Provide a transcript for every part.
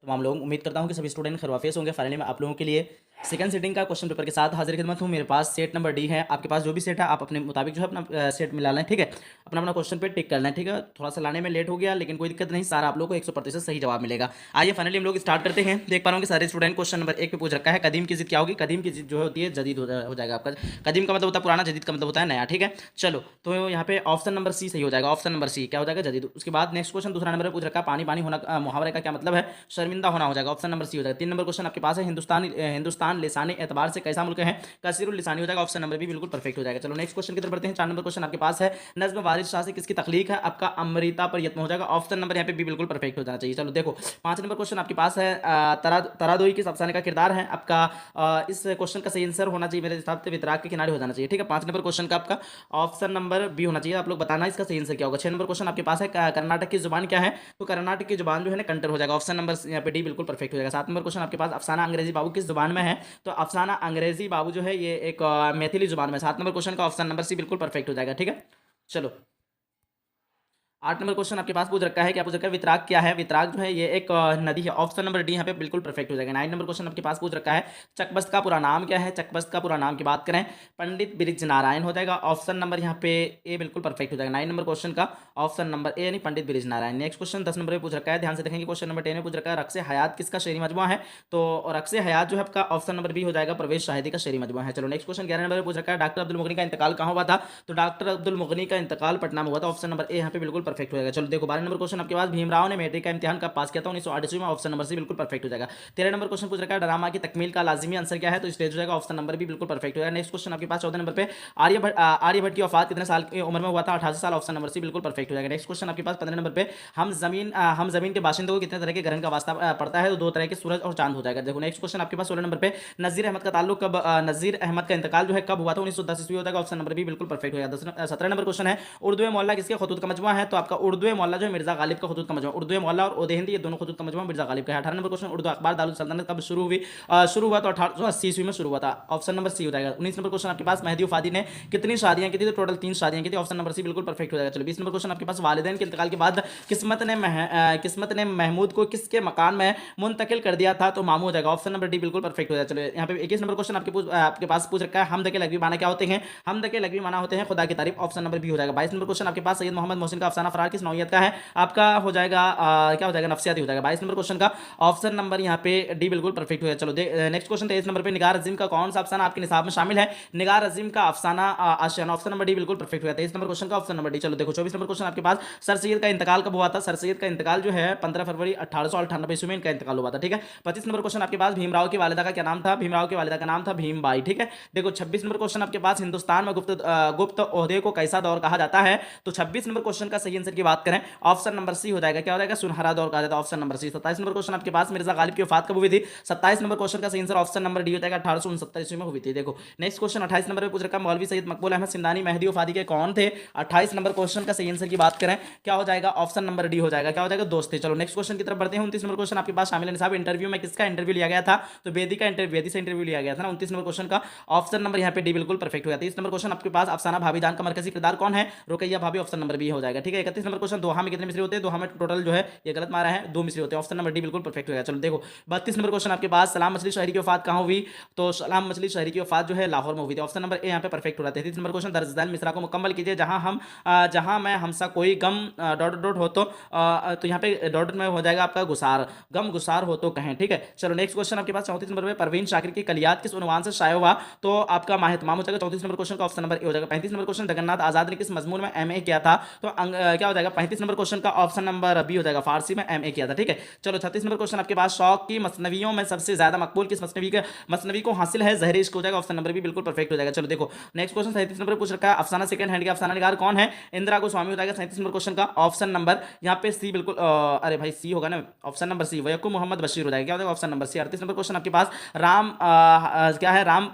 तमाम लोग उम्मीद करता हूँ कि सभी स्टूडेंट खैरियत होंगे। फाइनली मैं आप लोगों के लिए सेकंड सेटिंग का क्वेश्चन पेपर के साथ हाजिर खिदमत हूँ। मेरे पास सेट नंबर डी है। आपके पास जो भी सेट है आप अपने मुताबिक जो है अपना सेट मिला लें, ठीक है। अपना अपना क्वेश्चन पे टिक कर लें, ठीक है। थोड़ा सा लाने में लेट हो गया लेकिन कोई दिक्कत नहीं, सारा आप लोग को 100% सही जवाब मिलेगा। आइए फाइनली हम लोग स्टार्ट करते हैं। देख पा रहा हूँ कि सारे स्टूडेंट क्वेश्चन नंबर 1 पे पूछ रखा है, कदीम की जिद क्या होगी। कदीम की जिद जो होती है जदीद हो जाएगा आपका। कदीम का मतलब होता है पुराना, जदीद का मतलब होता है नया, ठीक है। चलो तो यहाँ पे ऑप्शन नंबर सी सही हो जाएगा। ऑप्शन नंबर सी क्या हो जाएगा, जदीद। उसके बाद नेक्स्ट क्वेश्चन दूसरा नंबर पे पूछ रखा है, पानी पानी होना मुहावरे का क्या मतलब है। शर्मिंदा होना हो जाएगा। ऑप्शन नंबर सी हो जाएगा। 3 नंबर क्वेश्चन आपके पास है, हिंदुस्तान लिसानी एतबार से कैसा मुल्क है। कसीरुल लिसानी हो जाएगा। ऑप्शन नंबर भी बिल्कुल परफेक्ट हो जाएगा। चलो नेक्स्ट क्वेश्चन की तरफ बढ़ते हैं। 4 नंबर क्वेश्चन आपके पास है, नज्म वारिस शाह से किसकी तख्लीक है। आपका अमृता पर यत्न हो जाएगा। ऑप्शन नंबर यहाँ पे भी बिल्कुल परफेक्ट हो जाना चाहिए। चलो देखो 5 नंबर क्वेश्चन आपके पास है, तरादोई किस अफसाने का किरदार है। आपका इस क्वेश्चन का सही आंसर होना चाहिए मेरे हिसाब से वितराग के किनारे हो जाना चाहिए, ठीक है। 5 नंबर क्वेश्चन का आपका ऑप्शन नंबर बी होना चाहिए। आप लोग बताना इसका सही आंसर क्या होगा। 6 नंबर क्वेश्चन आपके पास है, कर्नाटक की जुबान क्या है। तो कर्नाटक की जुबान जो है ना कंटर हो जाएगा। ऑप्शन नंबर यहाँ पे डी बिल्कुल परफेक्ट हो जाएगा। 7 नंबर क्वेश्चन आपके पास, अफसाना अंग्रेजी बाबू किस जुबान में है। तो अफसाना अंग्रेजी बाबू जो है ये एक मैथिली जुबान में। 7 नंबर क्वेश्चन का ऑप्शन नंबर सी बिल्कुल परफेक्ट हो जाएगा, ठीक है। चलो 8 नंबर क्वेश्चन आपके पास पूछ रखा है, क्या पूछ रखा है, वितराग क्या है। वितराग जो है ये एक नदी है। ऑप्शन नंबर डी यहाँ पे बिल्कुल परफेक्ट हो जाएगा। 9 नंबर क्वेश्चन आपके पास पूछ रखा है, चकबस्त का पूरा नाम क्या है। चकबस्त का पूरा नाम की बात करें, पंडित बिरज नारायण हो जाएगा। ऑप्शन नंबर यहाँ पे ए बिल्कुल परफेक्ट हो जाएगा। 9 नंबर क्वेश्चन का ऑप्शन नंबर ए यानी Pandit Brij Narayan. Next question 10 number पे पूछ रखा है, ध्यान से देखेंगे। क्वेश्चन नंबर 10 में पूछ रखा है, रक्स हयात किसका शेरी मजमुआ है। तो रक्स हयात जो है आपका ऑप्शन नंबर बी हो जाएगा, परवेश शाहिदी का शेरी मजमुआ है। चलो नेक्स्ट क्वेश्चन 11 नंबर पे पूछ रखा है, डॉक्टर अब्दुल मुगनी का इंतकाल कहाँ हुआ था। तो डॉक्टर अब्दुल मुगनी का इंतकाल पटना में हुआ था। ऑप्शन नंबर ए यहाँ पे बिल्कुल परफेक्ट हो जाएगा। चलो देखो 12 नंबर क्वेश्चन आपके पास, भीमराव ने मैट्रिक का इम्तिहान कब पास किया था। 1908 में। ऑप्शन नंबर सी बिल्कुल परफेक्ट हो जाएगा। 13 नंबर क्वेश्चन पूछ रखा है, ड्रामा की तकमील का लाजिमी आंसर क्या है। तो स्टेज हो जाएगा। ऑप्शन नंबर भी बिल्कुल परफेक्ट हो जाएगा। नेक्स्ट क्वेश्चन आपके पास 14 नंबर पे, आर्यभट्ट की वफात कितने साल की उम्र में हुआ था। 88 साल। ऑप्शन नंबर सी बिल्कुल परफेक्ट हो जाएगा। नेक्स्ट क्वेश्चन आपके पास 15 नंबर पे, हम जमीन के बाशिंदों को कितने तरह के ग्रहण का वास्ता पड़ता है। तो 2 तरह के, सूरज और चांद हो जाएगा। देखो नेक्स्ट क्वेश्चन आपके पास 16 नंबर पे, नजीर अहमद का ताल्लुक कब, नजीर अहमद का इंतकाल जो है कब हुआ था। 1910 ईस्वी हो जाएगा। ऑप्शन नंबर भी बिल्कुल परफेक्ट हो जाएगा। 17 नंबर क्वेश्चन है, उर्दू मोहल्ला किसके खतूत का मजमुआ है। तो आपका उर्दू मोहल्ला जो है मिर्जा गालिब का खतूत का मजमुआ। उर्दू मोहल्ला और ओदे हिंदी ये दोनों खतूत का मजमुआ मिर्जा गालिब का है। 18 नंबर क्वेश्चन, उर्दू अखबार दारुल सल्तनत कब शुरू हुआ। तो 1880 ईस्वी में शुरू हुआ था। ऑप्शन नंबर सी हो जाएगा। 19 नंबर क्वेश्चन आपके पास, मेहदी वफादी ने कितनी शादियां की थी। तो टोटल 3 शादियां की थी। ऑप्शन नंबर सी बिल्कुल परफेक्ट हो जाएगा। चलो 20 नंबर क्वेश्चन आपके पास, वालिदैन के इंतकाल के बाद किस्मत ने महमूद को किसके मकान में मुंतकिल कर दिया था। तो मामू हो जाएगा। ऑप्शन नंबर डी बिल्कुल परफेक्ट हो जाएगा। चलो यहाँ पे 21 नंबर क्वेश्चन आपके पास पूछ रखा है, हमद के लघवी माना क्या होते हैं। हमद के लघवी माना होते हैं खुदा की तारीफ। ऑप्शन नंबर बी हो जाएगा। 22 नंबर क्वेश्चन आपके पास, सैयद मोहम्मद मोहसिन का अफसाना फरार किस नौइयत का है। आपका हो जाएगा क्या हो जाएगा, नफ्सियाती हो जाएगा। 22 नंबर क्वेश्चन का ऑप्शन नंबर यहाँ पे डी बिल्कुल परफेक्ट हो जाएगा। चलो नेक्स्ट क्वेश्चन 23 नंबर पे, निगार अजीम का कौन सा अफसाना आपके निसाब में शामिल है। निगार अजीम का अफसाना आशियाना। ऑप्शन नंबर डी बिल्कुल परफेक्ट हो गया। 23 नंबर क्वेश्चन का ऑप्शन नंबर डी। चलो देखो 24 नंबर क्वेश्चन आपके पास, सर सैयद का इंतकाल कब हुआ था। सर सैयद का इंतकाल जो है 15 फरवरी 1898 ईस्वी में इनका इंतकाल हुआ था, ठीक है। 25 नंबर क्वेश्चन आपके पास, भीमराव की वालिदा का क्या नाम था। भीमराव की वालिदा का नाम था भीमबाई, ठीक है। देखो 26 नंबर क्वेश्चन आपके पास, हिंदुस्तान में गुप्त ओहदे को कैसा दौर कहा जाता है। तो 26 नंबर क्वेश्चन का सही आंसर की बात करें, ऑप्शन नंबर सी हो जाएगा। क्या हो जाएगा, सुनहरा दौर कहा जाता है। Option number c. 27 number question आपके पास, मिर्जा गालिब की वफात कब हुई थी। 27 नंबर क्वेश्चन का सही आंसर ऑप्शन नंबर डी हो जाएगा, 1869 ईस्वी में हुई थी। देखो नेक्स्ट क्वेश्चन 28 नंबर पे पूछ रखा, मौलवी सैयद मकबूल अहमद सिमदानी मेहदी वफादी के कौन थे। 28 नंबर क्वेश्चन का सही आंसर की बात करें, क्या हो जाएगा, ऑप्शन नंबर डी हो जाएगा। क्या हो जाएगा, दोस्त थे। चलो नेक्स्ट क्वेश्चन की तरफ बढ़ते हैं। 29 नंबर क्वेश्चन आपके पास, शामिल निसाब इंटरव्यू में किसका इंटरव्यू लिया गया था। तो बेदी से इंटरव्यू लिया गया था ना। 29 नंबर क्वेश्चन का ऑप्शन नंबर यहाँ पे डी बिल्कुल परफेक्ट हो गया। 30 नंबर क्वेश्चन आपके पास, अफसाना भाभी जान का मरकजी किरदार कौन है। रुकैया भाभी। ऑप्शन नंबर बी हो जाएगा, ठीक है। 31 नंबर क्वेश्चन, दोहा में कितने मिसरे होते हैं। दोहा में टोटल जो है ये गलत मारा है, 2 मिसरे होते हैं। ऑप्शन नंबर डी बिल्कुल परफेक्ट हो गया। चलो देखो 32 नंबर क्वेश्चन आपके पास, सलाम मछली शहरी की वफात कहाँ हुई। तो सलाम मछली शहरी की वफात जो है लाहौर में हुई थी। ऑप्शन नंबर ए यहाँ पे परफेक्ट हो रहा है। 33 नंबर क्वेश्चन, दर्जदान मिसरा को मुकम्मल कीजिए, जहां मैं हमसा कोई गम डॉट डॉट हो। तो यहाँ पे डॉट में हो जाएगा आपका गुसार, गम गुसार हो तो कहें, ठीक है। चलो नेक्स्ट क्वेश्चन आपके पास 34 नंबर पे, परवीन शाकिर की कलियात किस उन्वान से शाया हुआ। तो आपका माह तमाम हो जाएगा। 34 नंबर क्वेश्चन का ऑप्शन नंबर ए हो जाएगा। 35 नंबर क्वेश्चन, जगन्नाथ आजाद ने किस मजमून में एमए किया था। तो क्या हो जाएगा, 35 नंबर क्वेश्चन का ऑप्शन नंबर बी हो जाएगा, फारसी में एमए किया था, ठीक है। चलो 36 नंबर क्वेश्चन आपके पास, शौक की मसनवियों में सबसे ज्यादा मकबूल किस मसनवी को हासिल है। जहरी इश्क हो जाएगा। ऑप्शन नंबर भी बिल्कुल परफेक्ट हो जाएगा। चलो देखो नेक्स्ट क्वेश्चन 37 नंबर पूछ रखा है, अफसाना सेकंड हैंड का अफसाना निगार कौन है। इंदिरा गोस्वामी हो जाएगा। 37 नंबर क्वेश्चन का ऑप्शन नंबर यहाँ पे सी बिल्कुल, अरे भाई सी होगा ना, option number C, Vaikom Mohammad Basheer हो जाएगा। क्या हो जाएगा, option number C. 38 number question आपके पास, क्या है, राम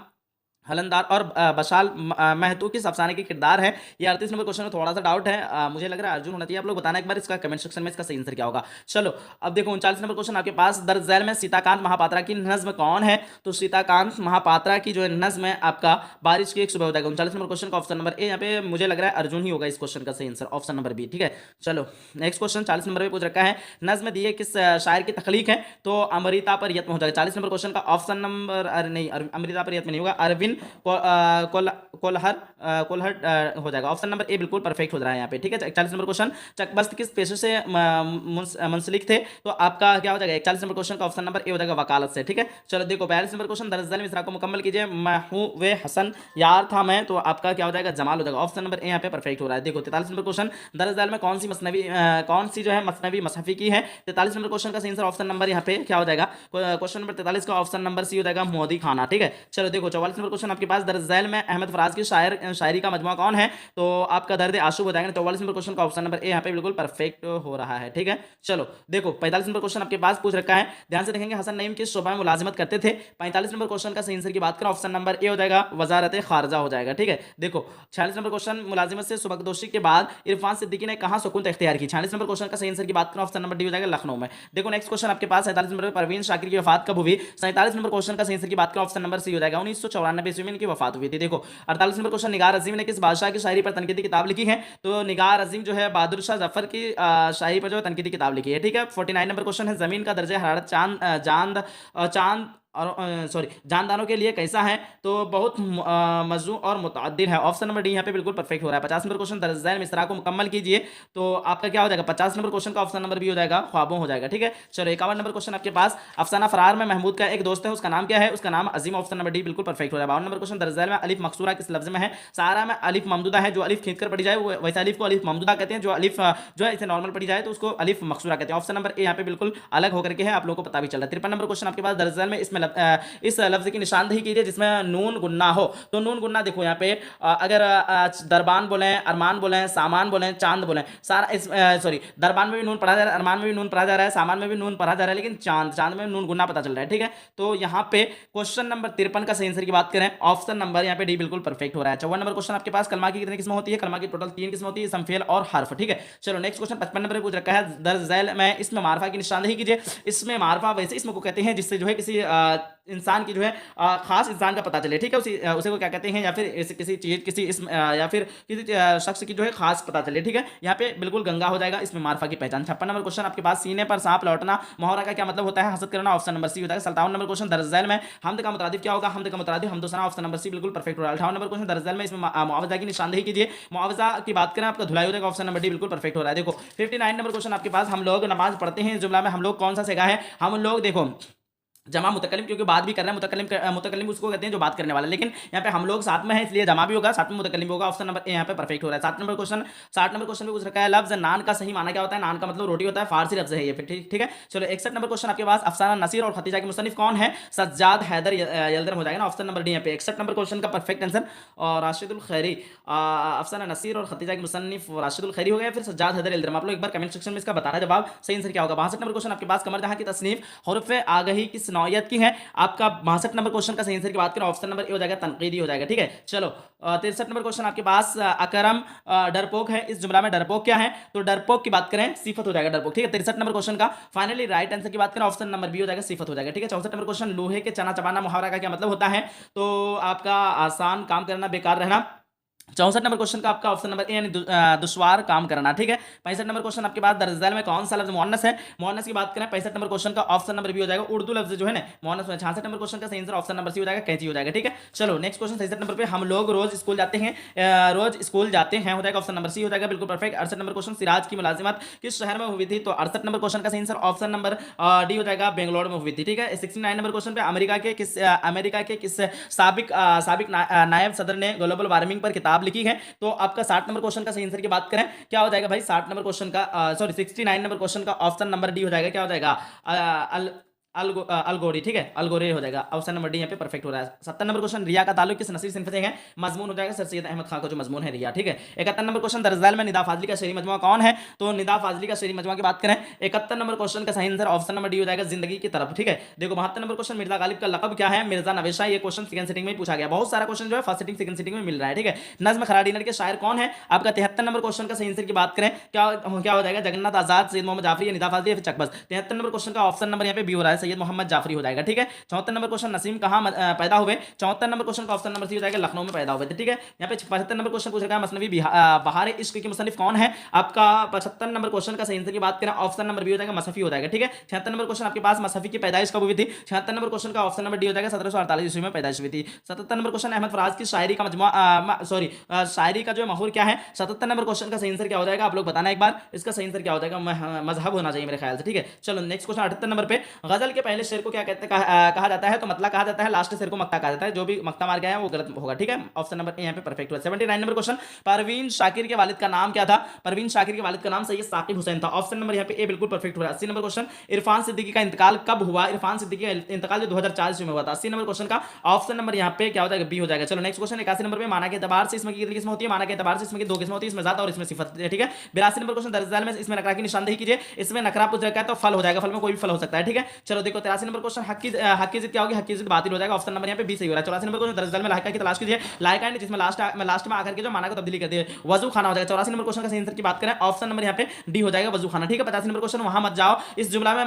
हलनदार और बशाल महतो किस अफसाने के किरदार है। ये 38 नंबर क्वेश्चन में थोड़ा सा डाउट है, मुझे लग रहा है अर्जुन होना चाहिए। आप लोग बताना एक बार इसका कमेंट सेक्शन में इसका सही आंसर क्या होगा। चलो अब देखो 39 नंबर क्वेश्चन आपके पास, दर्ज झैल में सीताकांत महापात्रा की नज्म कौन है। तो सीताकांत महापात्रा की जो है नज्म है आपका बारिश की एक सुबह हो जाएगा। 39 नंबर क्वेश्चन का ऑप्शन नंबर ए, यहाँ पे मुझे लग रहा है अर्जुन ही होगा इस क्वेश्चन का सही आंसर, ऑप्शन नंबर बी। ठीक है, चलो नेक्स्ट क्वेश्चन 40 नंबर पे पूछ रखा है, नज्म दिए किस शायर की तख्लीक है। तो अमृता पर यत्न हो जाएगा। 40 नंबर क्वेश्चन का ऑप्शन नंबर, अरे नहीं अमृता पर यत्न नहीं होगा, अरविंद कोल्हर कोल्हर हो जाएगा। ऑप्शन नंबर ए बिल्कुल परफेक्ट हो रहा है यहाँ पे। ठीक है, 41 नंबर क्वेश्चन, चकबस्त किस पेशे से मुंसलिक थे। तो आपका क्या हो जाएगा 41 नंबर क्वेश्चन का ऑप्शन नंबर ए हो जाएगा वकालत से। ठीक है, चलो देखो 42 नंबर क्वेश्चन, दर्ज झैल मिसरा को मुकम्मल कीजिए। मैं हूँ वे हसन यार था मैं। तो आपका क्या हो जाएगा जमाल हो जाएगा। ऑप्शन नंबर ए यहाँ पे परफेक्ट हो रहा है। देखो 43 नंबर क्वेश्चन, दर्ज झैल में कौन सी मसनवी कौन सी जो है मसनवी मसहफी की है। 43 नंबर क्वेश्चन का सही आंसर ऑप्शन नंबर यहाँ पे क्या हो जाएगा, क्वेश्चन नंबर 43 का ऑप्शन नंबर सी हो जाएगा मोदी खाना। ठीक है, चलो देखो 44 नंबर क्वेश्चन आपके पास, दर्ज झैल में अहमद फराज की शायरी का मजमुआ कौन है। तो आपका दर्द आशूब हो जाएगा। 44 नंबर क्वेश्चन का ऑप्शन नंबर ए यहाँ पे बिल्कुल परफेक्ट हो रहा है। ठीक है, चलो देखो 45 नंबर क्वेश्चन आपके पास पूछ रखा है, ध्यान से देखेंगे, हसन नईम किस शोबा में मुलाजिमत करते थे। 45 नंबर क्वेश्चन का सही आंसर की बात करें, ऑप्शन नंबर ए हो जाएगा वजारत खारजा हो जाएगा। ठीक है, देखो 46 नंबर क्वेश्चन, मुलाजिमत से सुबकदोशी के बाद इरफान सिद्दीकी ने कहां सुकून इख्तियार की। 46 नंबर क्वेश्चन का सही आंसर की बात करें, ऑप्शन नंबर डी हो जाएगा लखनऊ में। देखो नेक्स्ट क्वेश्चन आपके पास 47 नंबर पर, परवीन शाकिर की वफात कब हुई। 47 नंबर क्वेश्चन का सही आंसर की बात करें, ऑप्शन नंबर सी हो जाएगा 1994 ईस्वी में इनकी वफात हुई थी। देखो 48 नंबर क्वेश्चन, निगार अजीम ने किस बादशाह की शायरी पर तनकीदी किताब लिखी है। तो निगार अजीम जो है बहादुर शाह जफर की शायरी पर जो तनकीदी किताब लिखी है। ठीक है, 49 नंबर क्वेश्चन है, जमीन का दर्जा हरारत चांद और सॉरी जानदारों के लिए कैसा है। तो बहुत मजू और मुतअद्दिल है। ऑप्शन नंबर डी यहाँ पे बिल्कुल परफेक्ट हो रहा है। 50 नंबर क्वेश्चन, दर्ज झैल मिसरा को मुकम्मल कीजिए। तो आपका क्या हो जाएगा 50 नंबर क्वेश्चन का ऑप्शन नंबर बी हो जाएगा ख्वाबों हो जाएगा। ठीक है, चलो 51 नंबर क्वेश्चन आपके पास, अफसाना फरार में महमूद का एक दोस्त है, उसका नाम क्या है। उसका नाम अजीम, ऑप्शन नंबर डी बिल्कुल परफेक्ट हो रहा है। 52 नंबर क्वेश्चन, दर्ज झैल में अलिफ मकसूरा किस लफ्ज में है। सारा में अलिफ ममदूदा है, जो अलिफ खींच कर पढ़ी जाए वो वैसे अलिफ को अलिफ ममदूदा कहते हैं, जो अलिफ जो है इसे नॉर्मल पढ़ी जाए तो उसको अलिफ मकसूरा कहते हैं। ऑप्शन नंबर ए यहाँ पे बिल्कुल अलग होकर के है, आप लोगों को पता भी चल रहा है। 53 नंबर क्वेश्चन आपके पास, दर्ज झैल में इसमें इस लफ्ज की निशानदेही कीजिए जिसमें नून गुन्ना हो। तो नून गुन्ना देखो यहाँ पे अगर दरबान बोले, अरमान बोले, सामान बोले, चांद बोले, सारा इस सॉरी दरबान में भी नून पढ़ा जा रहा है, अरमान में भी नून पढ़ा जा रहा है, सामान में भी नून पढ़ा जा रहा है, लेकिन चांद में नून गुन्ना पता चल रहा है। ठीक है, तो यहाँ पे क्वेश्चन नंबर 53 का सही आंसर की बात करें, ऑप्शन नंबर यहाँ पे डी बिल्कुल परफेक्ट हो रहा है। 54 नंबर क्वेश्चन आपके पास, कलमा की कितनी किस्में होती है। कलमा की टोटल 3 किस्में होती है, इसम, फेल और हर्फ। ठीक है, चलो नेक्स्ट क्वेश्चन 55 नंबर पे पूछ रखा है, दर्ज झैल में इसमें मारफा की निशानदेही कीजिए। इसमें मारफा वैसे इसमें को कहते हैं जिससे जो है किसी इंसान की जो है खास इंसान का पता चले। ठीक है, उसे को क्या कहते हैं, या फिर किसी चीज किसी या फिर किसी शख्स की जो है खास पता चले। ठीक है, यहाँ पे बिल्कुल गंगा हो जाएगा इसमें मारफा की पहचान। 56 नंबर क्वेश्चन आपके पास, सीने पर सांप लौटना मुहावरा का क्या मतलब होता है। हसद करना, ऑप्शन नंबर सी होता है। 57 नंबर क्वेश्चन, दर्ज झैल में हमद का मुतरादिफ क्या होगा। हमद का मुतरादिफ हमदोसना, ऑप्शन नंबर सी बिल्कुल परफेक्ट हो रहा है। 58 नंबर क्वेश्चन, दर्ज झैल में इसमें मुआवजा की निशानदेही कीजिए। मुआवजा की बात करें आपका धुलाई हो जाएगा, ऑप्शन नंबर डी बिल्कुल परफेक्ट हो रहा है। देखो 59 नंबर क्वेश्चन आपके पास, हम लोग नमाज पढ़ते हैं, इस जुमला में हम लोग कौन सा सेगा है। हम लोग देखो जमा मुतकल्लिम, क्योंकि बात भी कर रहे हैं, मुतकल्लिम उसको कहते हैं जो बात करने वाला, लेकिन यहाँ पे हम लोग साथ में है इसलिए जमा भी होगा, साथ में मुतकल्लिम होगा। ऑप्शन नंबर ए यहाँ पे परफेक्ट हो रहा है। 60 नंबर क्वेश्चन में पूछ रखा है, लफ्ज नान का सही माना क्या होता है। नान का मतलब रोटी होता है, फारसी लफ्ज है ये। फिर ठीक है, चलो 61 नंबर क्वेश्चन आपके पास, अफसाना नसीर और खतीजा के मुसन्निफ कौन है। सज्जाद हैदर यल्दर हो जाएगा ना, ऑप्शन नंबर डी यहाँ पे। 61 नंबर क्वेश्चन का परफेक्ट आंसर और राशिदुल खैरी, अफसाना नसीर और खतीजा के मुसन्निफ राशिदुल खैरी हो गया, फिर सज्जाद हैदर यल्दर। आप लोग एक बार कमेंट सेक्शन में इसका बताना जवाब सही आंसर क्या होगा। 62 नंबर क्वेश्चन आपके पास, कमर जहां की तसनीफ हुर्फ आगही किस नौयत की है। आपका 62 नंबर क्वेश्चन का सही आंसर की बात करें, ऑप्शन नंबर ए हो जाएगा तनकीदी हो जाएगा। ठीक है, चलो 63 नंबर क्वेश्चन आपके पास, अकरम डरपोक है, इस जुमला में डरपोक क्या है। तो डरपोक की बात करें सिफत हो जाएगा डरपोक। ठीक है, 63 नंबर क्वेश्चन का फाइनली राइट आंसर की बात करें, ऑप्शन नंबर बी हो जाएगा सिफत हो जाएगा। ठीक है, 64 नंबर क्वेश्चन, लोहे के चना चबाना मुहावरा का क्या मतलब होता है। तो आपका आसान काम करना, बेकार रहना। 64 नंबर क्वेश्चन का आपका ऑप्शन नंबर ए यानी दुश्वार काम करना। ठीक है, 65 नंबर क्वेश्चन आपके पास, दर्ज झैल में कौन सा लफ्ज मुअन्नस है। मुअन्नस की बात करें 65 नंबर क्वेश्चन का ऑप्शन नंबर बी हो जाएगा उर्दू लफ्ज जो है ना मुअन्नस में। 66 नंबर क्वेश्चन का सही आंसर ऑप्शन नंबर सी हो जाएगा कैंची हो जाएगा। ठीक है, चलो नेक्स्ट क्वेश्चन 67 नंबर पे, हम लोग रोज स्कूल जाते हैं, रोज स्कूल जाते हैं हो जाएगा, ऑप्शन नंबर सी हो जाएगा बिल्कुल परफेक्ट। 68 नंबर क्वेश्चन, सिराज की मुलाजिमत किस शहर में हुई थी। तो 68 नंबर क्वेश्चन का सही आंसर ऑप्शन नंबर डी हो जाएगा बेंगलोर में हुई थी। ठीक है, 69 नंबर क्वेश्चन पे, अमेरिका के किस साबिक नायब सदर ने ग्लोबल वार्मिंग पर किताब लिखी है। तो आपका 60 नंबर क्वेश्चन का सही आंसर की बात करें क्या हो जाएगा भाई, 60 नंबर क्वेश्चन का सॉरी 69 नंबर क्वेश्चन का ऑप्शन नंबर डी हो जाएगा, क्या हो जाएगा अलगोरी, ठीक है, अलगोरी हो जाएगा। ऑप्शन नंबर डी यहाँ पे परफेक्ट हो रहा है। 70 नंबर क्वेश्चन, रिया का ताल्लुक किस नस्ली सिंफ से है? मजमून हो जाएगा सर सैयद अहमद खान का जो मजमून है रिया, ठीक है। 71 नंबर क्वेश्चन, दरअसल में निदा फाजली का शेरी मजमुआ कौन है? तो निदा फाजली का शेरी मजमुआ की बात करें, 71 नंबर क्वेश्चन का सही आंसर ऑप्शन नंबर डी हो जाएगा, जिंदगी की तरफ, ठीक है। देखो 72 नंबर क्वेश्चन, मिर्जा गालिब का लकब क्या है? मिर्जा नवेशा। ये क्वेश्चन सेकंड सिटिंग में पूछा गया। बहुत सारा क्वेश्चन जो है फर्स्ट सिटिंग सेकंड सिटिंग में मिल रहा है, ठीक है। नज्म खरा डिनर के शायर कौन है? आपका 73 नंबर क्वेश्चन का सही आंसर की बात करें, क्या हो जाएगा? जगन्नाथ आजाद, सैयद मोहम्मद जाफरी, निदा फाजली, फिर चकबस। 73 नंबर क्वेश्चन का ऑप्शन नंबर यहाँ पे बी हो रहा है, सैयद मोहम्मद जाफरी हो जाएगा, ठीक है। 74 नंबर क्वेश्चन, नसीम कहाँ पैदा हुए? 74 नंबर क्वेश्चन का ऑप्शन नंबर सी हो जाएगा, लखनऊ में पैदा हुए थे, ठीक है। यहाँ पे 75 नंबर क्वेश्चन पूछ रखा है, मसनवी बहार इश्क के मुसन्निफ कौन है? आपका 75 नंबर क्वेश्चन का सही आंसर की बात करें, ऑप्शन नंबर बी हो जाएगा, मसफी हो जाएगा, ठीक है। 76 नंबर क्वेश्चन आपके पास, मसफी की पैदाइश कब हुई थी? 76 नंबर क्वेश्चन का ऑप्शन नंबर डी हो जाएगा, 1748 ईस्वी में पैदाइश हुई थी। 77 नंबर क्वेश्चन, अहमद फराज की शायरी का मजमुआ, सॉरी शायरी का जो महूर क्या है? 77 नंबर क्वेश्चन का सही आंसर क्या हो जाएगा? आप लोग बताना एक बार, इसका सही आंसर क्या हो जाएगा? मजहब होना चाहिए मेरे ख्याल से, ठीक है। चलो नेक्स्ट क्वेश्चन 78 नंबर पे, गजल के पहले शेर को क्या कहा जाता है? तो मतला कहा जाता है, लास्ट शेर को मक्ता कहा जाता है। जो भी मक्ता मार गया है वो गलत होगा, ठीक है। ऑप्शन नंबर यहाँ पे परफेक्ट हुआ। 79 नंबर क्वेश्चन, परवीन शाकिर के वालिद का नाम क्या था? परवीन शाकिर के वालिद का नाम सैयद साकिब हुसैन था। ऑप्शन नंबर यहाँ पे ए बिल्कुल परफेक्ट हो रहा है। 80 नंबर क्वेश्चन, इरफान सिद्दीकी का इंतकाल कब हुआ? इरफान सिद्दीकी का इंतकाल जो 2004 में हुआ था। 80 नंबर क्वेश्चन का ऑप्शन नंबर यहाँ पे क्या हो जाएगा? बी हो जाएगा। चलो नेक्स्ट क्वेश्चन 81 नंबर पे, माना के एतबार से इसमें कितनी किस्म होती है? माना के एतबार से इसमें दो किस्म होती है, इसमें जात और इसमें सिफत, ठीक है। 82 नंबर क्वेश्चन, दरअसल में इसमें नकरा की निशानदेही कीजिए। इसमें नकरा पूछ रखा है तो फल हो जाएगा, फल में कोई भी फल हो सकता है, ठीक है। चलो देखो 83 नंबर क्वेश्चन, हक की जिद क्या होगी? हक की जिद बातिल हो जाएगा। ऑप्शन नंबर यहाँ पे बी सही हो रहा है। 84 नंबर क्वेश्चन, दरअसल में लायका की तलाश कीजिए। लायका है जिसमें लास्ट में आकर के जो माना को तब्दीली कर दिए, वजू खाना हो जाएगा। 84 नंबर क्वेश्चन का सही आंसर की बात करें, ऑप्शन नंबर यहाँ पे डी हो जाएगा, वजू खाना, ठीक है। 85 नंबर क्वेश्चन, वहां मत जाओ, इस जुमला में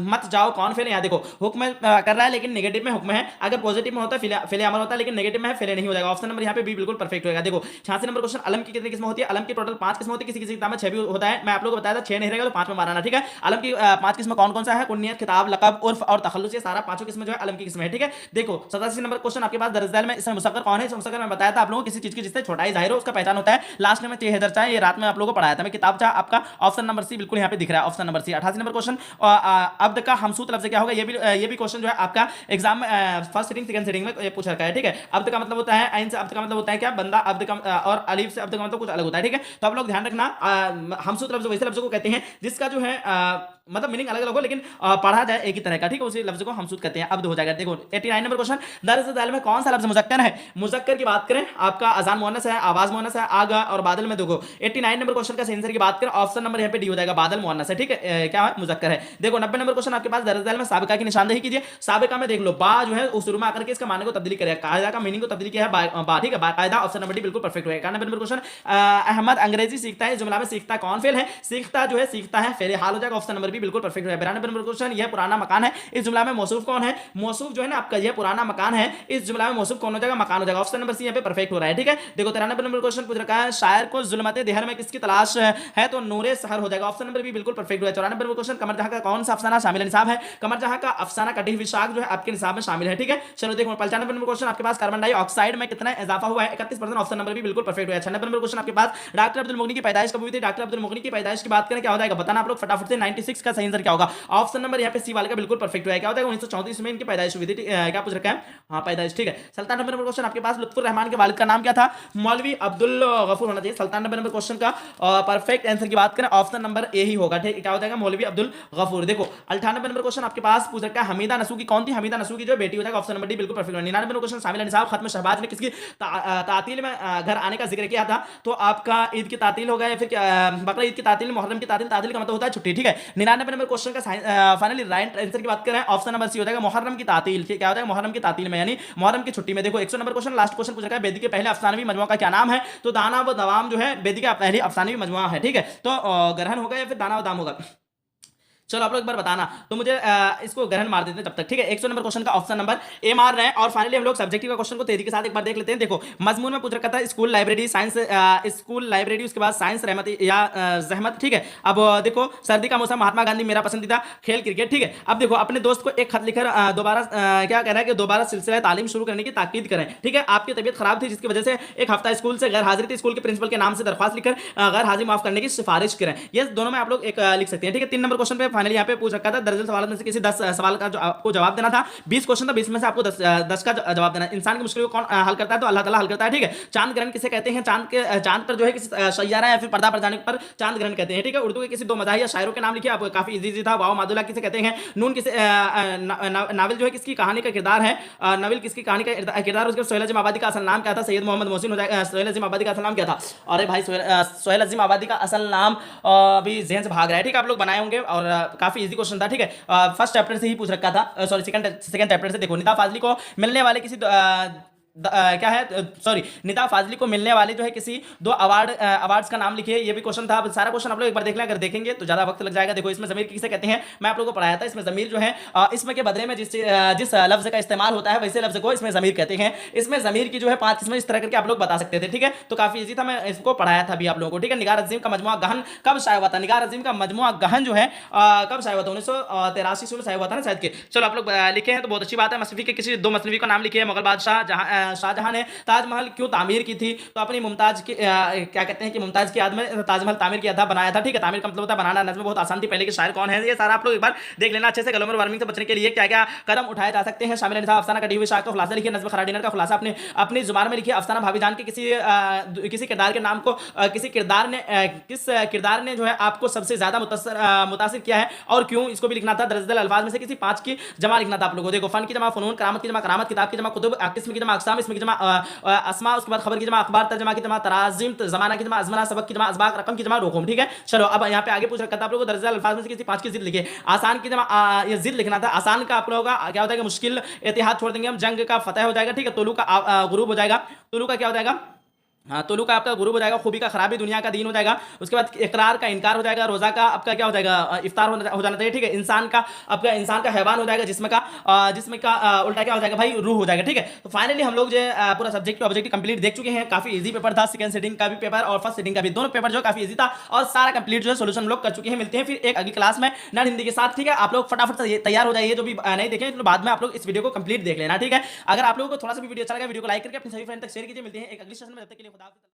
मत जाओ कौन फेल? यहाँ देखो हुक्म कर रहा है लेकिन नेगेटिव में हुक्म है, अगर पॉजिटिव में होता है फेले अमल होता है, लेकिन नेगेटिव में है फेले नहीं हो जाएगा। ऑप्शन नंबर यहाँ पे बी बिल्कुल परफेक्ट होगा। देखो 86 नंबर क्वेश्चन, अलम की कितनी किस्म होती है? अलम की टोटल 5 किस्म होती है, किसी किसी किताब में 6 भी होता है। मैं आप लोगों को बताया था 6 नहीं रहेगा तो 5 में मारना, ठीक है। अलम की 5 किस्म कौन कौन सा है? कुन्नियत, खिताब, लकब, उर्फ और तखल्लुस, ये सारा पांचों किस्म जो है अलम की किस्म है, ठीक है। देखो 87 नंबर क्वेश्चन आपके पास, दरअसल में इसमें मुसक्कर कौन है? मुसक्कर मैं बताया था आप लोगों को, किसी चीज की जिससे छोटा ही जाहिर हो उसका पहचान होता है। लास्ट में हैदर चाहे, ये रात में आप लोगों को पढ़ाया था मैं, किताब चाह आपका ऑप्शन नंबर सी बिल्कुल यहाँ पे दिख रहा है, option number c. 88 number question, अब्द का हमसूत लफ्ज क्या होगा? ये भी क्वेश्चन जो है आपका एग्जाम में फर्स्ट सिटिंग सेकंड सिटिंग में पूछा रखा है, ठीक है। अब्द का मतलब होता है, आइन से अब्द का मतलब होता है क्या? बंदा। अब्द का और अलीफ से अब्द का मतलब कुछ अलग होता है, ठीक है। तो आप लोग ध्यान रखना, हमसूत लफ्ज वैसे लफ्ज को कहते हैं जिसका जो है मतलब मीनिंग अलग अलग हो लेकिन पढ़ा जाए एक ही तरह का, ठीक है, उसी लफ्ज को हमसूत कहते हैं। अब्द हो जाएगा। देखो 89 नंबर क्वेश्चन, दरअसल में कौन सा लफ्ज मुजक्कर है? मुजक्कर की बात करें, आपका अजान मुअन्नस है, आवाज मुअन्नस है, आगा और बादल में देखो 89 नंबर क्वेश्चन का आंसर की बात करें, ऑप्शन नंबर यहाँ पे डी हो जाएगा, बादल मुअन्नस है, ठीक है, क्या है? मुजक्कर है। देखो 90 नंबर क्वेश्चन आपके पास, दरअसल में साबिका की निशानदेही कीजिए। साबिका में देख लो, बा जो है उस शुरू में आकर के इसका माने को तब्दीली करेगा, कायदा का मीनिंग को तब्दीली किया है बा, ठीक है, बाकायदा। ऑप्शन नंबर डी बिल्कुल परफेक्ट होगा। 91 नंबर क्वेश्चन, अहमद अंग्रेजी सीखता है, जुमला में सीखता कौन फेल है? सीखता जो है सीखता है फेल हाल हो जाएगा, ऑप्शन नंबर बी बिल्कुल परफेक्ट होगा। 92 नंबर क्वेश्चन, यह पुराना मकान है, इस जुमला में मौसूफ कौन है? मौसूफ जो है ना आपका, यह पुराना मकान है, इस जुमला में मौसूफ कौन हो जाएगा? मकान हो जाएगा, ऑप्शन नंबर सी यहाँ पे परफेक्ट हो रहा है, ठीक है। देखो 93 नंबर क्वेश्चन पूछ रखा है, शायर को जुल्मत देहर में किसकी तलाश है? तो नूरे सहर हो जाएगा, ऑप्शन नंबर बी बिल्कुल परफेक्ट हुआ है। 94 नंबर क्वेश्चन, कमर जहां का कौन सा अफसाना शामिल निसाब है? कमर जहां का अफसाना कटी हुई शाख जो है आपके निसाब में शामिल है, ठीक है। चलो देखो 95 नंबर क्वेश्चन आपके पास, कार्बन डाइऑक्साइड में कितना इजाफा हुआ है? 31%, ऑप्शन नंबर बी बिल्कुल परफेक्ट हुआ है। 96 नंबर क्वेश्चन आपके पास, डॉक्टर अब्दुल मुगनी की पैदाइश कब हुई थी? डॉक्टर अब्दुल मुगनी की पैदाइश की बात करें, क्या हो जाएगा? बताना आप लोग फटाफट से। 96 का सही आंसर क्या होगा? ऑप्शन नंबर यहाँ पे सी वाले का बिल्कुल परफेक्ट हुआ है। क्या होता है? 1934 में इनकी पैदाइश हुई थी, क्या पूछ रखा है? हाँ पैदाइश, ठीक है। 97 नंबर क्वेश्चन आपके पास, लुत्फुर रहमान के वालिद का नाम क्या था? मौलवी अब्दुल गफूर होना चाहिए। 97 नंबर क्वेश्चन का परफेक्ट आंसर की बात करें, ऑप्शन नंबर ए ही होगा, ठीक है, क्या हो जाएगा? मौलवी अब्दुल गफूर। देखो 98 नंबर क्वेश्चन आपके पास पूछ रखा है, हमीदा नसूकी कौन थी? हमीदा नसूकी जो बेटी हो जाएगा, ऑप्शन नंबर डी बिल्कुल परफेक्ट। 99 नंबर क्वेश्चन, शामिल निसाब खत्म शहबाज ने किसकी तातील में घर आने का जिक्र किया था? तो आपका ईद की तातील होगा या फिर बकरा ईद की तातील, मुहर्रम की तातील। तातील का मतलब होता है छुट्टी, ठीक है। 99 नंबर क्वेश्चन का फाइनली राइट आंसर की बात करें, ऑप्शन नंबर सी हो जाएगा, मुहर्रम की तातील, क्या हो जाएगा? मुहर्रम की तातील में, यानी मुहर्रम की छुट्टी में। देखो 100 नंबर क्वेश्चन, लास्ट क्वेश्चन पूछ रखा है, बेदी के पहले अफसानवी मजमुआ का क्या नाम है? तो दाना व दवाम जो है बेदी का पहले अफसानवी मजमुआ है, ठीक है। तो ग्रहण होगा या फिर दाना व दाम होगा? चलो आप लोग एक बार बताना, तो मुझे इसको ग्रहण मार देते हैं तब तक, ठीक है। 100 नंबर क्वेश्चन का ऑप्शन नंबर ए मार रहे हैं। और फाइनली हम लोग सब्जेक्टिव का क्वेश्चन को तेजी के साथ एक बार देख लेते हैं। देखो मजमून में पूछ रखा था, school library science, school library, उसके बाद साइंस रहमत या जहमत, ठीक है। अब देखो सर्दी का मौसम, महात्मा गांधी, मेरा पसंदीदा खेल क्रिकेट, ठीक है। अब देखो अपने दोस्त को एक खत लिखकर दोबारा क्या कह रहा है कि दोबारा सिलसिला तालीम शुरू करने की ताकीद करें, ठीक है। आपकी तबीयत खराब थी जिसकी वजह से एक हफ्ता स्कूल से गैर हाजिर थी, स्कूल के प्रिंसिपल के नाम से दरख्वास्त लिखकर गैर हाजिर माफ करने की सिफारिश करें। ये दोनों में आप लोग एक लिख सकते हैं, ठीक है। 3 नंबर क्वेश्चन पे फाइनली यहाँ पे पूछ रखा था दर्जन सवाल में से किसी 10 सवाल का जो आपको जवाब देना था। 20 क्वेश्चन था, 20 में से आपको 10 का जवाब देना। इंसान की मुश्किल को कौन हल करता है? तो अल्लाह ताला हल करता है, ठीक है। चांद ग्रहण किसे कहते हैं? चांद पर जो है किसी सैयारा या फिर पर्दा पर जाने पर चांद ग्रहण कहते हैं, ठीक है। उर्दू के किसी 2 मज़ाहिर या शायरों के नाम लिखिए, आप काफी इजी था। वाओ मादुला किसे कहते हैं? नून किसे नावल जो है किसकी कहानी का किरदार है? नवल किसकी कहानी का किरदार? उसके सोहेल अजीम आबादी का असल नाम क्या था? सैयद मोहम्मद मोहसिन हो जाएगा। सोहेल अजीम आबादी का असल नाम क्या था? अरे भाई सोहेल अजीम आबादी का असल नाम अभी जहन से भाग रहा है, ठीक है। आप लोग बनाए होंगे और काफी इजी क्वेश्चन था, ठीक है। फर्स्ट चैप्टर से ही पूछ रखा था, सॉरी सेकंड चैप्टर से। देखो, निदा फाजली को मिलने वाले किसी क्या है, सॉरी, निदा फाजली को मिलने वाले जो है किसी 2 अवार्ड्स का नाम लिखिए। ये भी क्वेश्चन था। सारा क्वेश्चन आप लोग एक बार देख लें, अगर देखेंगे तो ज्यादा वक्त लग जाएगा। देखो, इसमें जमीर किसे कहते हैं मैं आप लोगों को पढ़ाया था। इसमें जमीर जो है इसमें के बदले में जिस लफ्ज का इस्तेमाल होता है वैसे लफ्ज को इसमें जमीर कहते हैं। इसमें जमीर की जो है 5 किस्में इस तरह करके आप लोग बता सकते थे, ठीक है। तो काफी इजी था, मैं इसको पढ़ाया था अभी आप लोगों को, ठीक है। निगार अजीम का मजमुआ गहन कब शाया हुआ था? निगार अजीम का मजमुआ गहन जो है कब शाया हुआ था? 1983 में शाया हुआ था ना शायद के। चलो, आप लोग लिखे हैं तो बहुत अच्छी बात है। मसनवी के किसी 2 मसनवी का नाम लिखिए। मुगल बादशाह शाहजहां ने ताजमहल क्यों तामीर की थी? तो अपनी मुमताज की क्या कहते हैं कि मुमताज की याद में ताजमहल तामीर किया था, बनाया था, ठीक है। तामीर का मतलब होता है बनाना। नज़्म बहुत आसान थी। पहले के शायर कौन है? ये सारा आप लोग एक बार देख लेना अच्छे से। ग्लोबल वार्मिंग से बचने के लिए क्या क्या कदम उठाए जा सकते हैं? शामिल निसाब अफसाना कटी हुई शाख का खुलासा लिखिए। नज़्म खराडीनर का खुलासा अपनी जुबान में लिखिए। अफसाना भाभीजान के किसी किरदार के नाम को किस किरदार ने जो है आपको सबसे ज्यादा मुतासिर किया है और क्यों? इसको भी लिखना था। दर्जल अल्फाज में से किसी 5 की जमा लिखना था आप लोगों को। देखो, फन की जमा फनून, करामत की जमा करामत, किताब की जमा कुतुब, किस्म की जमा अक़साम, इसम की जमा अस्मा, उसके बाद खबर की जमा अखबार, तर्जमा की जमा तराजिम, जमाना की जमा अजमना, सबक की जमा असबाक, रकम की जमा रुकुम, ठीक है। चलो, अब यहाँ पे आगे पूछ रखा था आप लोगों को दर्जल अल्फाज में से किसी 5 की जिद लिखिए। आसान की जमा ये जिद लिखना था। आसान का आप लोगों का क्या हो जाएगा? मुश्किल। इतिहाद छोड़ देंगे हम, जंग का फतह हो जाएगा, ठीक है। तुलू का गुरूब हो जाएगा। तुलू का क्या हो जाएगा? हाँ, तुलू का आपका गुरूब हो जाएगा। खूबी का खराबी, दुनिया का दीन हो जाएगा। उसके बाद इकरार का इनकार हो जाएगा। रोजा का आपका क्या हो जाएगा? इफ्तार हो जाना चाहिए, ठीक है। इंसान का हैवान हो जाएगा। जिस्म का उल्टा क्या हो जाएगा भाई? रूह हो जाएगा, ठीक है। तो फाइनली हम लोग जो पूरा सब्जेक्ट ऑब्जेक्टिव कंप्लीट देख चुके हैं। काफी इजी पेपर था। सेकंड सीटिंग का भी पेपर और फर्स्ट सीटिंग का भी, दोनों पेपर जो काफी इजी था और सारा कंप्लीट जो है सोल्यूशन हम लोग कर चुके हैं। मिलते हैं फिर एक अगली क्लास में नॉन हिंदी के साथ, ठीक है। आप लोग फटाफट से तैयार हो जाइए। जो भी नहीं देखें तो बाद में आप लोग इस वीडियो को कंप्लीट देख लेना, ठीक है। अगर आप लोगों को थोड़ा सा भी वीडियो अच्छा लगा, वीडियो को लाइक करके अपने सभी फ्रेंड तक शेयर कीजिए। मिलते हैं एक अगली सेशन में, तब तक के लिए खुदा हाफिज़।